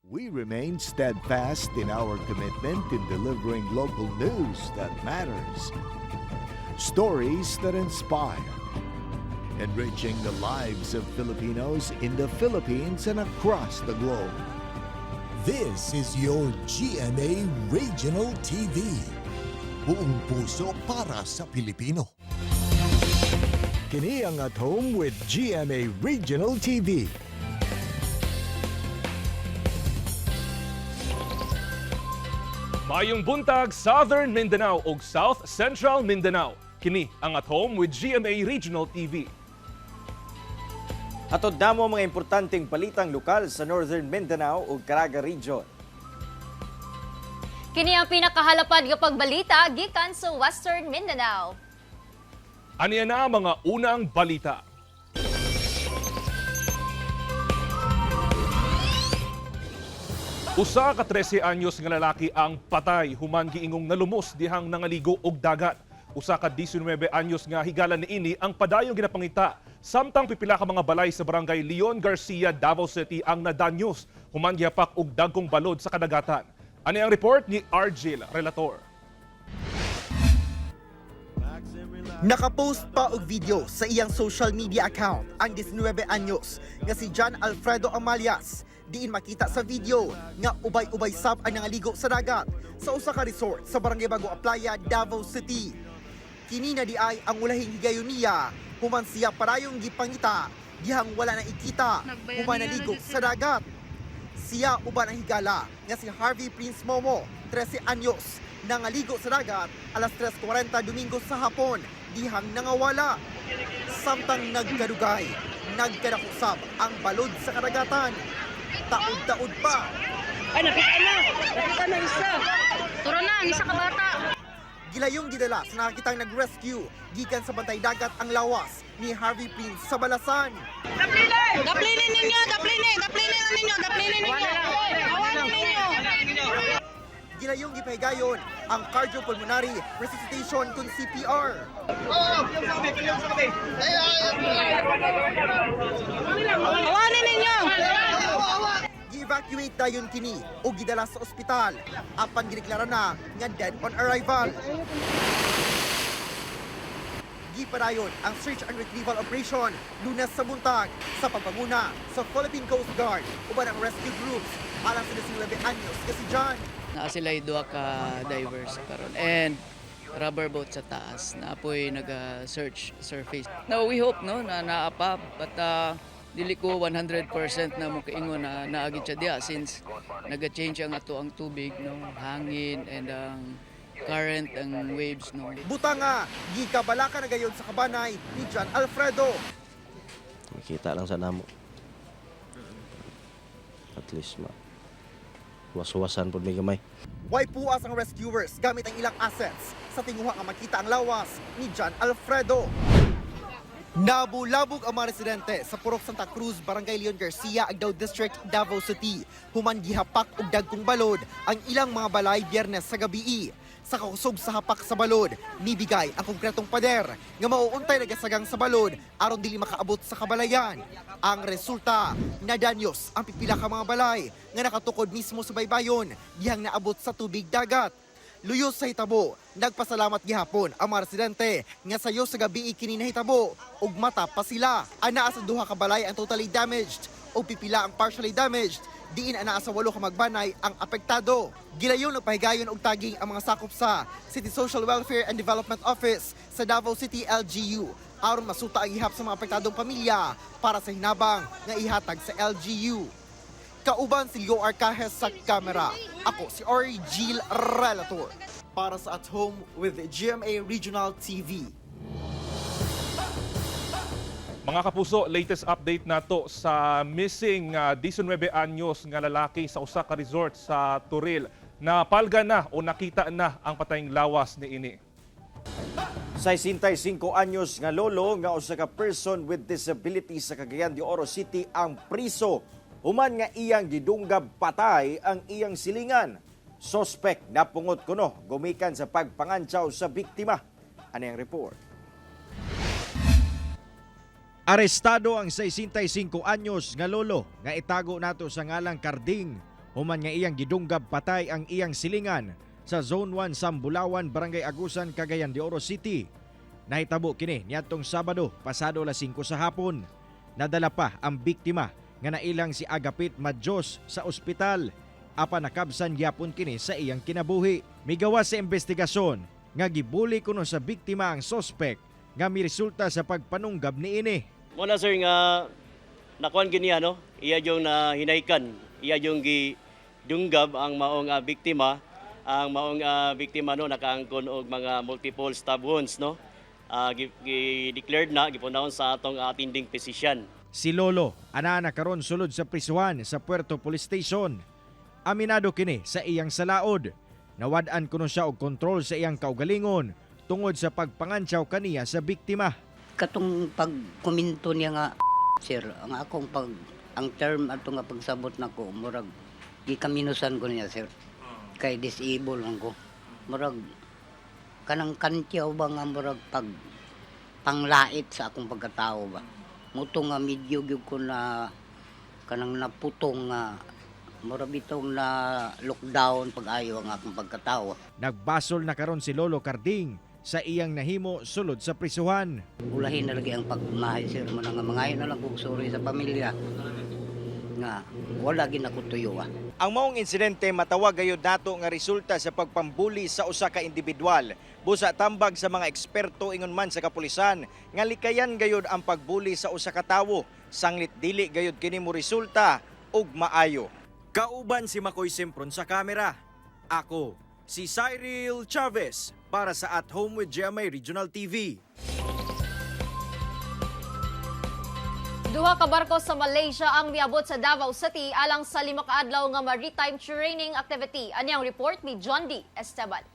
We remain steadfast in our commitment in delivering local news that matters. Stories that inspire. Enriching the lives of Filipinos in the Philippines and across the globe. This is your GMA Regional TV. Buong puso para sa Pilipino. Kini ang At Home with GMA Regional TV. Mayong buntag, Southern Mindanao ug South Central Mindanao. Kini ang At Home with GMA Regional TV. Atod namo mga importanteng balitang lokal sa Northern Mindanao ug Caraga Region. Kini ang pinakahalapad nga pagbalita gikan sa Western Mindanao. Aniya na mga unang balita. Usa ka 13 anyos nga lalaki ang patay human giingong nalumos dihang nangaligo og dagat. Usa ka 19 anyos nga higala niini ang padayong ginapangita samtang pipila ka mga balay sa barangay Leon Garcia, Davao City ang nadanyos human gihapak og dagkong balod sa kadagatan. Ani ang report ni Argel Relator. Nakapost pa og video sa iyang social media account ang 19 anyos nga si John Alfredo Amalias. Diin makita sa video nga ubay-ubay sab ang nangaligo sa dagat sa usa ka resort sa Barangay Bago Playa, Davao City. Kini na di ay ang ulahing higayon niya human siya parayong gipangita dihang wala na ikita human naligo sa dagat. Siya uban ang higala nga si Harvey Prince Momo, 13 anyos, nangaligo sa dagat alas 3:40 Domingo sa hapon dihang nangawala. Samtang nagkadugay, nagkadakusab ang balod sa kadagatan. Taod-taod pa. Ay, nakita na isa. Turo na, ang isa ka bata. Gilayong gidala sa nakakitang nag-rescue gikan sa bantay dagat ang lawas ni Harvey Prince sa Balasan. Daplinin ninyo. Awanin ninyo. Gilayong gipahigayon ang cardiopulmonary resuscitation kung CPR. Awanin ninyo. Gi-evacuate dayon kini o gidala sa ospital apan gideklara na nga dead on arrival. Gipadayon ang search and retrieval operation Lunes sa buntag sa pagpanguna sa Philippine Coast Guard uban ang rescue groups alang sa 19 anyos nga si John. Naa sila duha ka divers karon and rubber boat sa taas na apoy naga-search surface. Now we hope no na naapa but dili ko 100% na mo kaingon na naagid siya diha since naga-change ang ato ang tubig no hangin and ang current ang waves no. Buta nga gikabalakan na gayon sa kabanay ni John Alfredo. Makita lang sa namo. At least was-wasan po may gamay. Way puas ang rescuers gamit ang ilang assets sa tinguha nga makita ang lawas ni John Alfredo. Nabulabog ang mga residente sa Purok Santa Cruz, Barangay Leon Garcia, Agdao District, Davao City. Human gihapak og dagkong balod ang ilang mga balay Biyernes sa gabii. Sa kakusog sa hapak sa balod, nibigay ang konkretong pader nga mauuntay nagasagang sa balod aron dili makaabot sa kabalayan. Ang resulta, nadanyos ang pipila ka mga balay nga nakatukod mismo sa baybayon dihang naabot sa tubig dagat. Luyos sa hitabo, nagpasalamat gihapon ang mga residente nga sayo sa gabi kini nahitabo ug mata pa sila. Anaa sa duha ka balay ang totally damaged o pipila ang partially damaged. Diin anaa sa 8 ka magbanay ang apektado. Gilayon nagpahigayon og taging ang mga sakop sa City Social Welfare and Development Office sa Davao City LGU aron masuta ang ihap sa mga apektadong pamilya para sa hinabang nga ihatag sa LGU. Kauban si Leo Arcajes sa kamera. Ako si Argel Relator para sa At Home with GMA Regional TV. Mga kapuso, latest update nato sa missing 19 anyos nga lalaki sa usa ka resort sa Turil. Napalga na o nakita na ang patayng lawas ni ini. 65 anyos nga lolo nga usa ka person with disability sa Cagayan de Oro City ang priso human nga iyang gidunggab patay ang iyang silingan. Suspect na pungot kuno gumikan sa pagpangantsaw sa biktima. Ano ang report? Arestado ang 65 anyos nga lolo nga itago nato sa ngalang Karding Human nga iyang gidunggab patay ang iyang silingan sa Zone 1 Sambulawan, Barangay Agusan, Cagayan de Oro City. Nahitabo kini niadtong Sabado pasado alas 5 sa hapon. Nadala pa ang biktima nga nailang si Agapit Madjos sa ospital. Apan nakabsan gyapon kini sa iyang kinabuhi. Migawas sa investigasyon nga gibuli kuno sa biktima ang sospek nga miresulta sa pagpanunggab niini. Muna sir nga nakuan gini ano, iya yung hinaykan, iya yung gidunggab ang maong biktima. Ang maong biktima no nakaangkon og mga multiple stab wounds no. Gi-declared na gipunahon sa atong attending physician. Si Lolo ana karon sulod sa prisuhan sa Puerto Police Station. Aminado kini sa iyang salaod. Nawad-an kuno siya og kontrol sa iyang kaugalingon tungod sa pagpangantsaw kaniya sa biktima. Katong pagkomento niya nga sir, ang term ato nga pagsabot nako murag gikaminusan ko niya sir. Kay disable lang ko. Murag kanang kantyaw ba nga murag panglait sa akong pagkatao ba. Muto nga medyo gyud ko na kanang naputong nga murag bitong na lockdown pag-ayo ang akong pagkatao. Nagbasol na karon si Lolo Carding sa iyang nahimo sulod sa prisuhan. Ulahin na lagi ang pagmahay sir mo nga mangayo na lang kog sorry sa pamilya nga wala ginakutuyo. Ang maong insidente matawag gayud nato nga resulta sa pagpambuli sa usa ka individual. Busa tambag sa mga eksperto ingon man sa kapulisan nga likayan gayud ang pagbuli sa usa ka tawo. Sanglit dili gayud kini mo resulta ug maayo. Kauban si Makoy Simpron sa kamera. Ako si Cyril Chavez para sa At Home with GMA Regional TV. Duha ka barko sa Malaysia ang miabot sa Davao City alang sa 5 ka adlaw nga maritime training activity. Ani ang report ni John D. Esteban.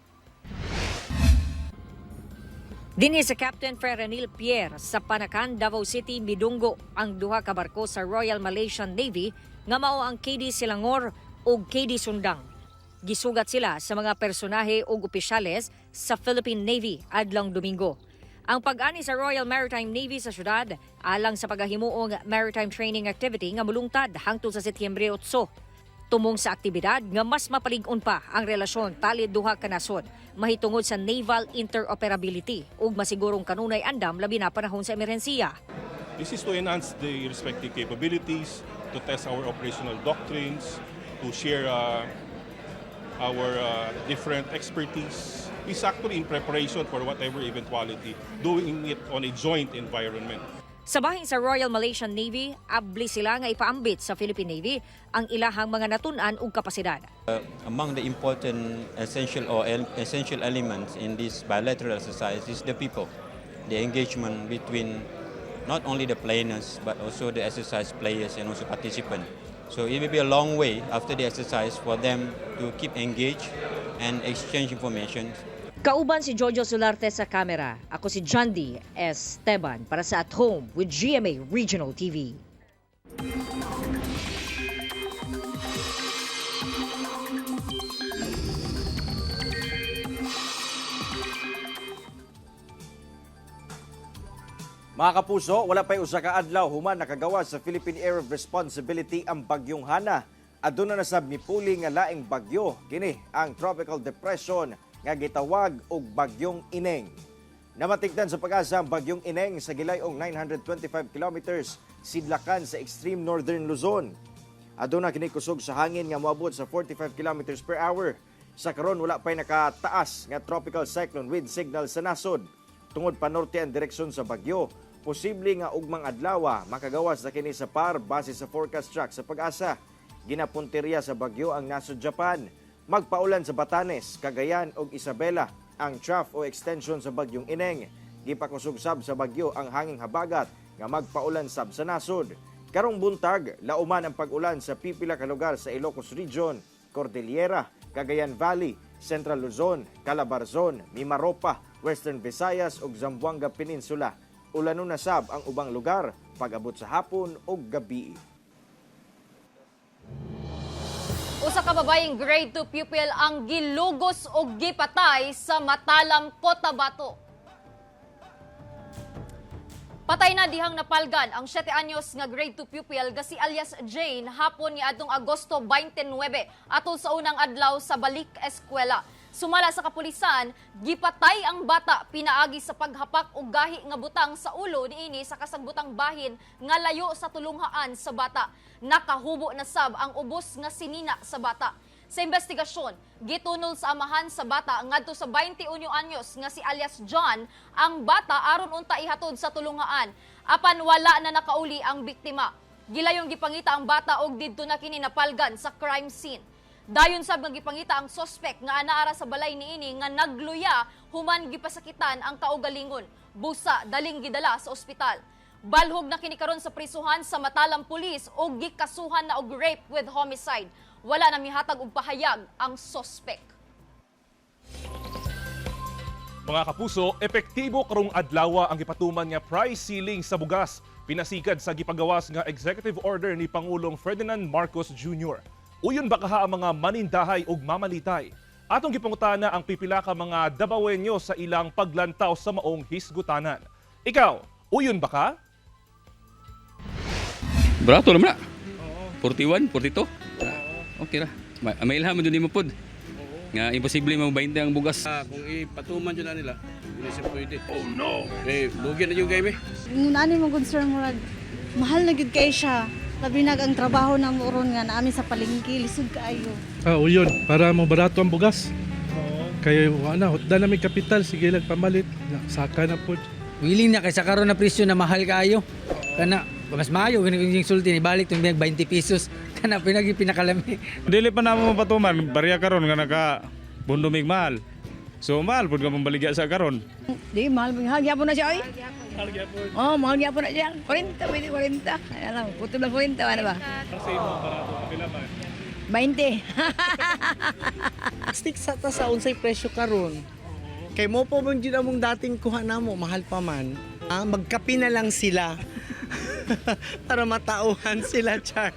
Dinhi sa Captain Feranil Pierre sa Panakan, Davao City, midunggo ang duha ka barko sa Royal Malaysian Navy nga mao ang KD Selangor ug KD Sundang. Gisugat sila sa mga personahe ug opisyales sa Philippine Navy adlong Domingo. Ang pag-ani sa Royal Maritime Navy sa syudad alang sa paghahimuong maritime training activity nga mulungtad hangtod sa Setyembre 8. Tumong sa aktibidad nga mas mapalig-on pa ang relasyon tali duha ka nasod mahitungod sa naval interoperability ug masigurong kanunay andam labi na panahon sa emerhensiya. This is to enhance the respective capabilities, to test our operational doctrines, to share our different expertise. Is actually in preparation for whatever eventuality, doing it on a joint environment. Sa bahin sa Royal Malaysian Navy, abli sila nga ipaambit sa Philippine Navy ang ilahang mga natun-an ug kapasidad. Among the important essential elements in this bilateral exercise is the people, the engagement between not only the planners but also the exercise players and also participants. So it will be a long way after the exercise for them to keep engaged and exchange information. Kauban si Jojo Solarte sa kamera. Ako si John D. Esteban para sa At Home with GMA Regional TV. Mga kapuso, wala pa'y usa ka adlaw human nakagawa sa Philippine Area of Responsibility ang bagyong Hana. Aduna na sab mipuli nga laing bagyo kini ang tropical depression nga gitawag og bagyong Ineng. Namatikdan sa pag-asa ang bagyong Ineng sa gilayong 925 kilometers sidlakan sa extreme northern Luzon. Aduna kini kusog sa hangin nga moabot sa 45 kilometers per hour. Sa karon wala pay nakataas nga tropical cyclone wind signal sa nasod. Tungod pa norte ang direksyon sa bagyo, posible nga ugmang adlaw makagawas na kini sa par base sa forecast track sa pag-asa. Ginapunteriya sa bagyo ang nasod Japan. Magpaulan sa Batanes, Cagayan ug Isabela ang trough o extension sa bagyong Ineng. Gipakusog sab sa bagyo ang hanging habagat nga magpaulan sab sa nasod. Karong buntag, lauman ang pag-ulan sa pipila ka lugar sa Ilocos Region, Cordillera, Cagayan Valley, Central Luzon, Calabarzon, Mimaropa, Western Visayas ug Zamboanga Peninsula. Ulanon na sab ang ubang lugar pag-abot sa hapon ug gabi. Usa ka babayeng grade 2 pupil ang gilugos o gipatay sa Matalam, Cotabato. Patay na dihang napalgan ang 7 anyos nga grade 2 pupil nga si alias Jane hapon ni adtong Agosto 29 atol sa unang adlaw sa balik eskwela. Sumala sa kapulisan, gipatay ang bata pinaagi sa paghapak og gahi nga butang sa ulo niini sa kasagbutang bahin nga layo sa tulunghaan sa bata. Nakahubo na sab ang ubos nga sinina sa bata. Sa investigasyon, gitunol sa amahan sa bata ngadto sa 21 anyos nga si alias John ang bata aron unta ihatod sa tulunghaan apan wala na nakauli ang biktima. Gilayong gipangita ang bata og didto na kini napalgan sa crime scene. Dayon sab nga gipangita ang suspect nga anaara sa balay niini nga nagluya human gipasakitan ang kaugalingon. Busa daling gidala sa ospital. Balhog na kini karon sa prisuhan sa Matalang Pulis og gikasuhan na og rape with homicide. Wala na mihatag og pahayag ang suspect. Mga kapuso, epektibo karong adlaw ang gipatuman nga price ceiling sa bugas. Pinasikad sa gipagawas nga executive order ni Pangulong Ferdinand Marcos Jr. Uyon ba kaha ang mga manindahay ug mamalitay? Atong gipangutana ang pipila ka mga Davaoenyo sa ilang paglantaw sa maong hisgutanan. Ikaw, uyon ba ka? Barato naman na. 41, 42. Okay ra. May ilham mo dun mo pod. Nga imposible mo 20 ang bugas. Kung ipatuman dyan na nila, hindi siya pwede. Oh no! Eh, bugyan na yung game eh. Nung nani mo concern mo mahal na gid kay siya. Labi nag ang trabaho na mo ron nga naami sa palengke, lisod kaayo. Uyon, para mo barato ang bugas. Kaya wala, hotda na may kapital, sige lang pamalit. Saka na po. Willing na kay sa karon na presyo na mahal kaayo. Kana, mas maayo, yung sulti ni balik itong 20 pesos. Kana pinakalami. Dili pa na mo mapatuman, bariya karon nga naka bundumig mahal. So mahal pud ka mambaligya sa karon. Di mahal gyapon na siya oy. Mahal gyapon. Oh, mahal gyapon na siya. 40 pwede 40. Alam, puto lang 40 ano ba? Kasi mo barato kapila man. 20. Stick sa ta sa unsay presyo karon. Kay mo po bang jud among dating kuha namo mahal pa man. Magkapi na lang sila. Para matauhan sila, Char.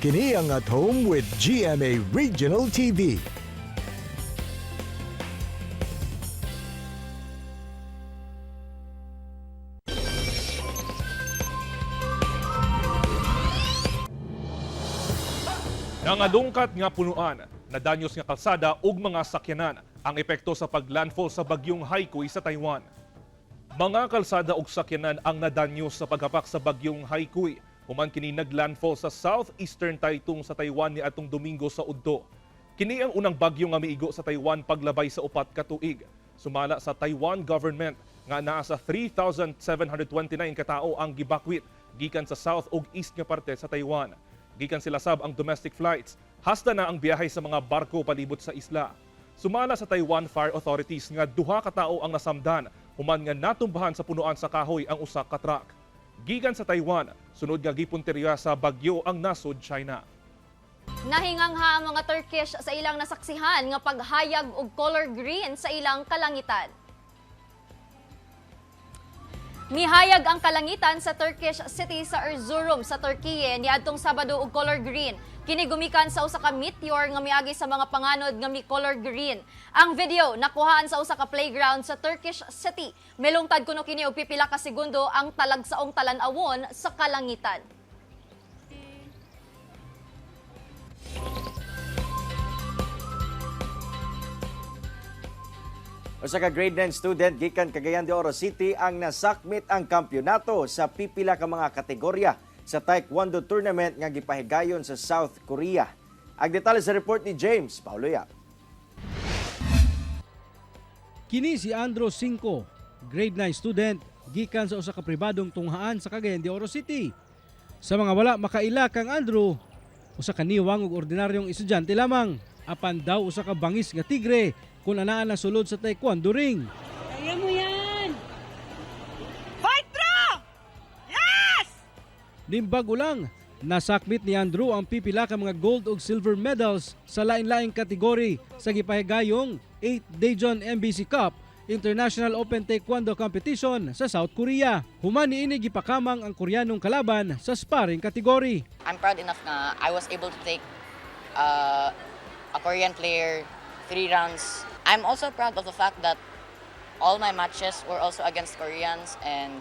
Kini ang At Home with GMA Regional TV. Nangadungkat nga punuan, nadanyos nga kalsada ug mga sakyanan ang epekto sa paglandfall sa bagyong Haikui sa Taiwan. Mga kalsada ug sakyanan ang nadanyos sa paghapak sa bagyong Haikui. Human kini naglandfall sa southeastern Taitung sa Taiwan ni atong Domingo sa Udto. Kini ang unang bagyo nga miigo sa Taiwan paglabay sa 4 ka tuig. Sumala sa Taiwan government nga naa sa 3,729 katao ang gibakwit gikan sa south ug east nga parte sa Taiwan. Gikan sila sab ang domestic flights, hasta na ang biyahe sa mga barko palibot sa isla. Sumala sa Taiwan Fire Authorities nga 2 ka tawo ang nasamdan human nga natumbahan sa punuan sa kahoy ang usa ka truck. Gikan sa Taiwan, sunod nga gipunteriya sa bagyo ang nasod China. Nahingangha ang mga Turkish sa ilang nasaksihan nga paghayag og color green sa ilang kalangitan. Mihayag ang kalangitan sa Turkish city sa Erzurum sa Turkiye niadtong Sabado og color green. Kini gumikan sa usa ka meteor nga miagi sa mga panganod nga mi color green. Ang video nakuhaan sa usa ka playground sa Turkish city. Melungtad kuno kini og pipila ka segundo ang talagsaong talan-awon sa kalangitan. Usa ka grade 9 student gikan Cagayan de Oro City ang nasakmit ang kampyonato sa pipila ka mga kategorya sa Taekwondo tournament nga gipahigayon sa South Korea. Ang detalye sa report ni James Paulo Yap. Kini si Andro 5, grade 9 student, gikan sa usa ka pribadong tunghaan sa Cagayan de Oro City. Sa mga wala makaila kang Andro, usa ka niwang ug ordinaryong estudyante lamang, apan daw usa ka bangis nga tigre kung anaan na sulod sa Taekwondo ring. Kaya mo yan! Fight bro! Nimbago lang, nasakmit ni Andrew ang pipila ka mga gold ug silver medals sa lain-laing kategory sa gipahigayong 8th Daejeon MBC Cup International Open Taekwondo Competition sa South Korea. Human niini gipakamang ang Koreanong kalaban sa sparring category. I'm proud enough na I was able to take a Korean player 3 rounds. I'm also proud of the fact that all my matches were also against Koreans, and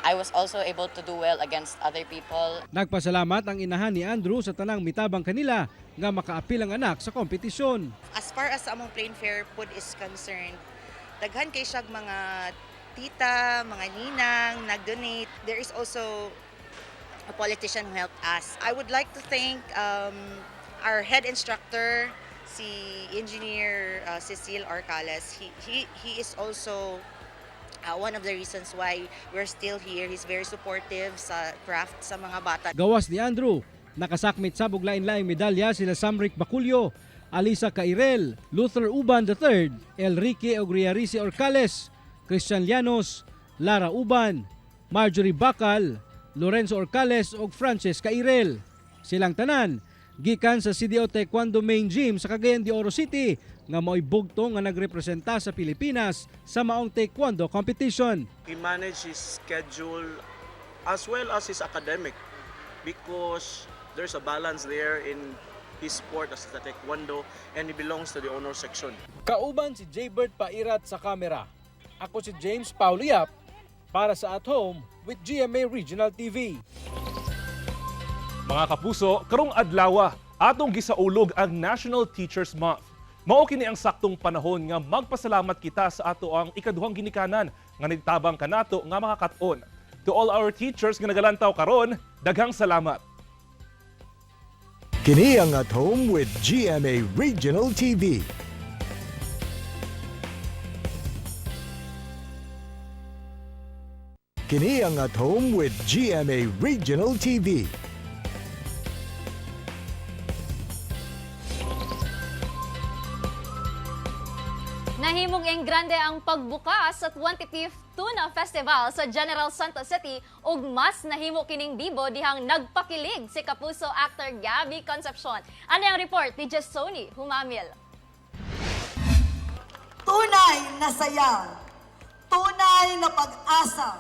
I was also able to do well against other people. Nagpasalamat ang inahan ni Andrew sa tanang mitabang kanila nga makaapil ang anak sa kompetisyon. As far as among plane fare food is concerned, daghan kay siyag mga tita, mga ninang nag-donate. There is also a politician who helped us. I would like to thank our head instructor, si Engineer Cecil Orcales. He is also one of the reasons why we're still here. He's very supportive sa craft sa mga bata. Gawas ni Andrew, nakasakmit sa lain-laing medalya sila Samric Baculio, Alisa Cairel, Luther Uban III, Enrique Ogriarici Orcales, Christian Llanos, Lara Uban, Marjorie Bacal, Lorenzo Orcales ug Frances Cairel. Silang tanan gikan sa CDO Taekwondo Main Gym sa Cagayan de Oro City nga mao'y bugtong nga nagrepresenta sa Pilipinas sa maong taekwondo competition. He managed his schedule as well as his academic because there's a balance there in his sport as the taekwondo, and he belongs to the honor section. Kauban si Jaybird Pairat sa kamera. Ako si James Pauliap para sa At Home with GMA Regional TV. Mga kapuso, karong adlaw atong gisaulog ang National Teachers Month. Mao kini ang saktong panahon nga magpasalamat kita sa ato ang ikaduhang ginikanan nga nagtabang kanato nga makakat-on. To all our teachers nga nagalantaw karon, daghang salamat. Kini ang At Home with GMA Regional TV. Kini ang At Home with GMA Regional TV. Nahimong enggrande ang pagbukas sa 25th Tuna Festival sa General Santos City ug mas nahimo kining dibo dihang nagpakilig si kapuso actor Gabby Concepcion. Ano ang report ni Jessoni Humamil? Tunay na saya, tunay na pag-asa,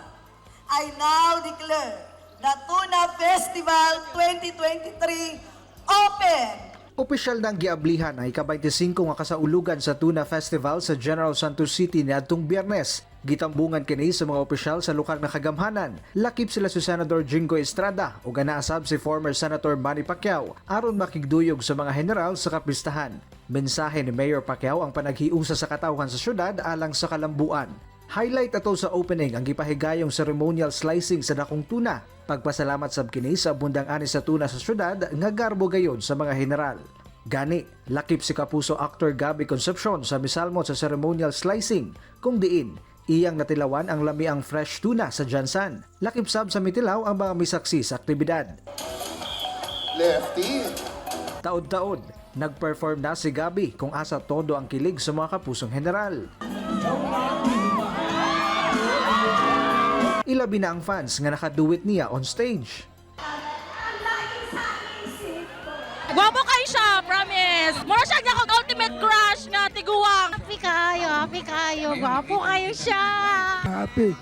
I now declare the Tuna Festival 2023 open! Opisyal nang giablihan ang ika-25 nga kasaulugan sa Tuna Festival sa General Santos City niadtong Biyernes. Gitambungan kini sa mga opisyal sa lokal na kagamhanan. Lakip sila si Senador Jingo Estrada ug ganaasab si former Senator Manny Pacquiao aron makigduyog sa mga general sa kapistahan. Mensahe ni Mayor Pacquiao ang panaghiusa sa katawhan sa syudad alang sa kalambuan. Highlight ato sa opening ang gipahigayong ceremonial slicing sa dakong tuna. Pagpasalamat sab kini sa abundang ani sa tuna sa syudad nga garbo gayon sa mga general. Gani, lakip si kapuso actor Gabby Concepcion sa misalmot sa ceremonial slicing kung diin iyang natilawan ang lamiang fresh tuna sa Jansan. Lakip sab sa mitilaw ang mga misaksi sa aktibidad. Lefty! Taod-taod, nag-perform na si Gabby kung asa todo ang kilig sa mga kapusong general. Ilabi na ang fans nga nakaduwit niya on stage. Gwapo kayo siya, promise. Mura siya niya kong ultimate crush nga tiguang. Happy kayo. Gwapo kayo siya. Happy.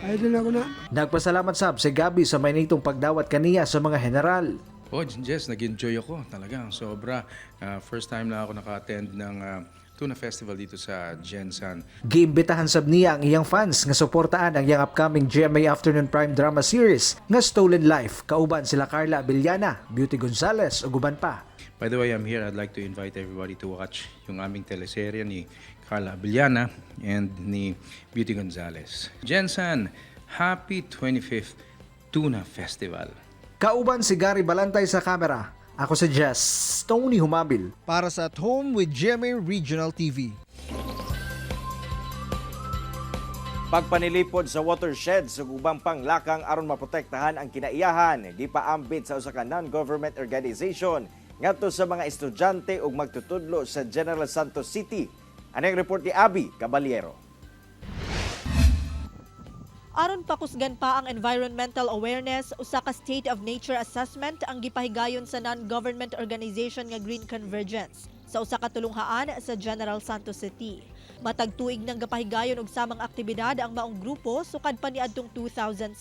Idol ako na. Nagpasalamat sab si Gabby sa mainitong pagdawat kaniya sa mga general. Oh, Jess, nag-enjoy ako talaga. Sobra. First time na ako naka-attend ng Tuna Festival dito sa Jansan. Giimbitahan sab niya ang iyang fans nga suportaan ang iyang upcoming GMA Afternoon Prime Drama Series nga Stolen Life. Kauban sila Carla Abellana, Beauty Gonzales ug uban pa. By the way, I'm here. I'd like to invite everybody to watch yung aming teleserye ni Carla Abellana and ni Beauty Gonzales. Jansan, happy 25th Tuna Festival. Kauban si Gary Balantay sa kamera. Ako si Jess, Tony Humabil. Para sa At Home with GMA Regional TV. Pagpanilipod sa watershed sa ubang panglakang aron maprotektahan ang kinaiyahan, di pa ambit sa usa ka non-government organization ngadto sa mga estudyante ug magtutudlo sa General Santos City. Ano ang report ni Abby Caballero? Aron pakusgan pa ang environmental awareness, usa ka state of nature assessment ang gipahigayon sa non-government organization nga Green Convergence sa usa ka tulunghaan sa General Santos City. Matag tuig nang gapahigayon og samang aktibidad ang maong grupo sukad pa niadtong 2007.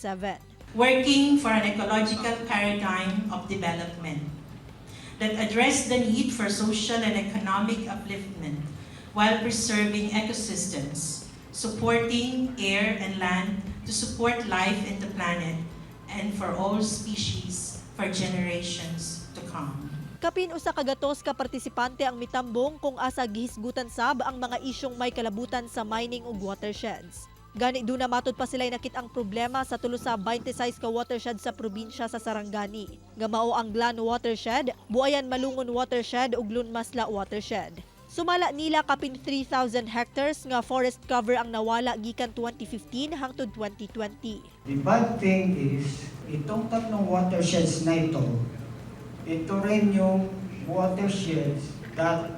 Working for an ecological paradigm of development that address the need for social and economic upliftment while preserving ecosystems, supporting air and land to support life in the planet and for all species for generations to come. Kapin usa ka gatos ka partisipante ang mitambong kung asa gihisgutan sab ang mga isyong may kalabutan sa mining ug watersheds. Gani duna matud pa sila'y nakit ang problema sa tulo sa 26 ka watershed sa probinsya sa Sarangani. Gamao ang Glan Watershed, Buayan Malungon Watershed ug Lunmasla Watershed. Sumala nila kapin 3,000 hectares nga forest cover ang nawala gikan 2015 hangtod 2020. The bad thing is, itong tatlong watersheds na ito rin yung watersheds that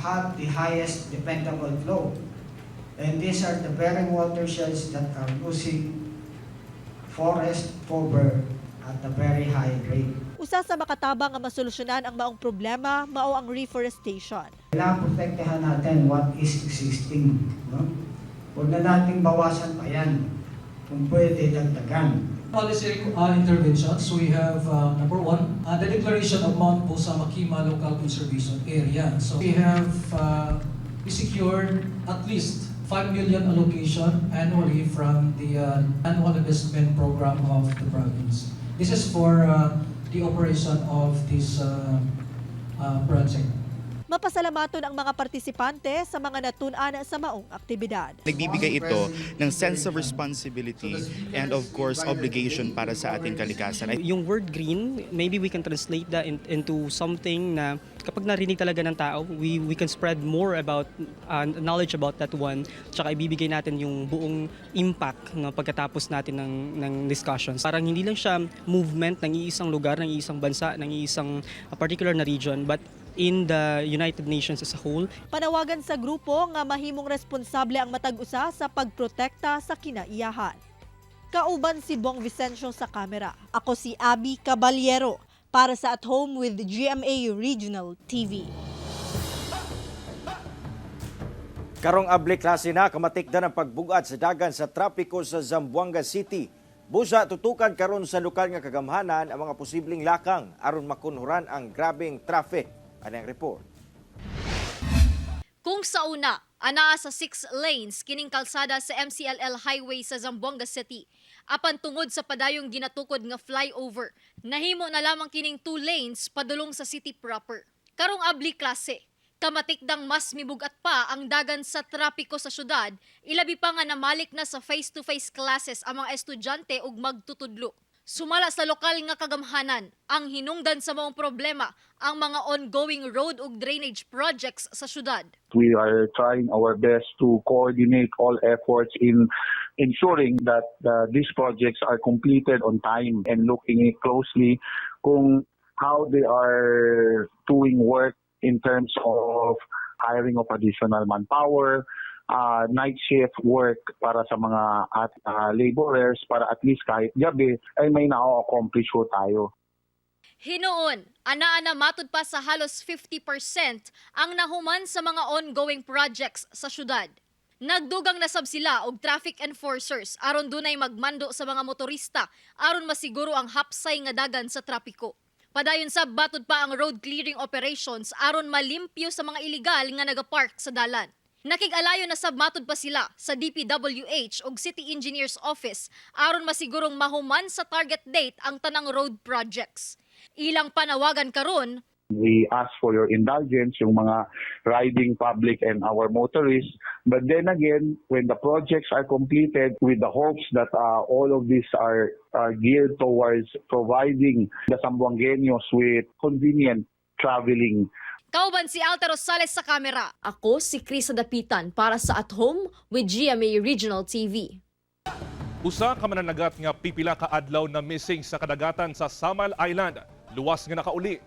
have the highest dependable flow. And these are the very watersheds that are losing forest cover at a very high rate. Usa sa makatabang nga masolusyonan ang maong problema mao ang reforestation. Kailangan protektahan natin what is existing. No? Huwag na nating bawasan pa yan. Kung pwede dagdagan. Policy interventions, we have number one, the declaration of Mount Pusa Makima Local Conservation Area. So we have we secured at least 5 million allocation annually from the annual investment program of the province. This is for the operation of this project. Mapasalamaton ang mga partisipante sa mga natun-an sa maong aktibidad. Nagbibigay ito ng sense of responsibility and of course obligation para sa ating kalikasan. Yung word green, maybe we can translate that into something na kapag narinig talaga ng tao, we can spread more about knowledge about that one. Tsaka ibibigay natin yung buong impact na pagkatapos natin ng discussions. Parang hindi lang siya movement ng iisang lugar, ng iisang bansa, ng iisang particular na region, but in the United Nations as a whole. Panawagan sa grupo nga mahimong responsable ang matag-usa sa pagprotekta sa kinaiyahan. Kauban si Bong Vicencio sa kamera. Ako si Abby Caballero para sa At Home with GMA Regional TV. Karong abli klase na kamatikdan ang pagbugad sa dagan sa trapiko sa Zamboanga City. Busa tutukan karon sa lokal nga kagamhanan ang mga posibleng lakang aron makunhuran ang grabeng traffic. Anong report? Kung sa una, anaa sa 6 lanes kining kalsada sa MCLL Highway sa Zamboanga City. Apan tungod sa padayong ginatukod nga flyover, nahimo na lamang kining 2 lanes padulong sa city proper. Karong abli klase, kamatikdang mas mibugat pa ang dagan sa trapiko sa syudad, ilabi pa nga namalik na sa face-to-face classes ang mga estudyante ug magtutudlo. Sumala sa lokal nga kagamhanan, ang hinungdan sa maong problema ang mga ongoing road ug drainage projects sa syudad. We are trying our best to coordinate all efforts in ensuring that these projects are completed on time and looking closely kung how they are doing work in terms of hiring of additional manpower, night shift work para sa mga laborers para at least kahit gabi ay may na-accomplish tayo. Hinoon, anaa na matud pa sa halos 50% ang nahuman sa mga ongoing projects sa syudad. Nagdugang nasab sila og traffic enforcers aron dunay magmando sa mga motorista aron masiguro ang hapsay nga dagan sa trapiko. Padayon sab batud pa ang road clearing operations aron malimpyo sa mga iligal nga nagapark sa dalan. Nakig-alayo na sabmatod pa sila sa DPWH ug City Engineers Office aron masigurong mahuman sa target date ang tanang road projects. Ilang panawagan karon, we ask for your indulgence, yung mga riding public and our motorists. But then again, when the projects are completed, with the hopes that all of these are geared towards providing the Zamboangueños with convenient traveling. Kauban si Alta Rosales sa kamera. Ako si Krisa Dapitan para sa At Home with GMA Regional TV. Usa ka mananagat nga pipila ka adlaw na missing sa kadagatan sa Samal Island. Luwas nga nakauli.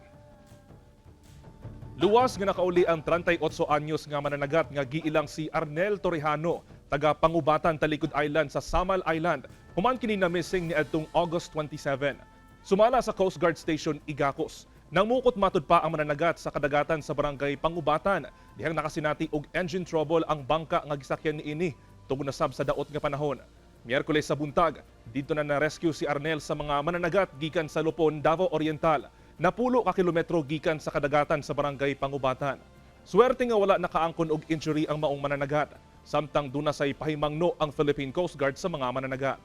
Luwas nga nakauli ang 38 anyos nga mananagat nga giilang si Arnel Torrejano taga Pangubatan, Talikod Island sa Samal Island. Human kini na missing ni adtong August 27. Sumala sa Coast Guard Station Igacos. Namukot matud pa ang mananagat sa kadagatan sa barangay Pangubatan. Dihang nakasinati og engine trouble ang bangka nga gisakyan niini tungod na sab sa daot nga panahon. Miyerkules sa buntag, dito na na-rescue si Arnel sa mga mananagat gikan sa Lupon, Davao Oriental. Napulo ka kilometro gikan sa kadagatan sa barangay Pangubatan. Swerte nga wala nakaangkon og injury ang maong mananagat. Samtang duna say pahimangno ang Philippine Coast Guard sa mga mananagat.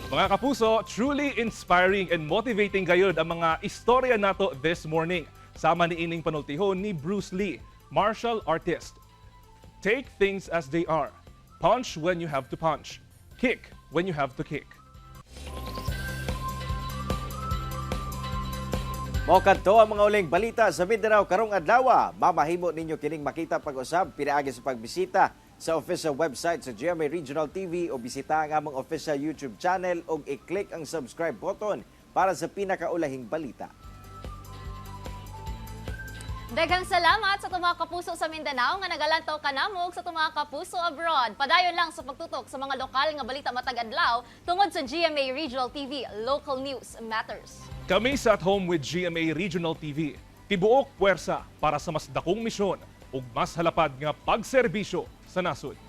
Mga kapuso, truly inspiring and motivating gayud ang mga istorya nato this morning. Sama ni ining panultihon ni Bruce Lee, martial artist. Take things as they are. Punch when you have to punch. Kick when you have to kick. Mao kadto ang mga uling balita sa Mindanao karong adlaw. Mamahimo ninyo kining makita pag-usab pinaagi sa pagbisita sa official website sa GMA Regional TV o bisita ang among official YouTube channel o i-click ang subscribe button para sa pinakaulahing balita. Daghang salamat sa mga kapuso sa Mindanao nga nagalantaw kanamog sa mga kapuso abroad. Padayon lang sa pagtutok sa mga lokal nga balita matag adlaw tungod sa GMA Regional TV. Local News Matters. Kami sa At Home with GMA Regional TV. Tibuok puwersa para sa mas dakong misyon ug mas halapad nga pagserbisyo sa nasod.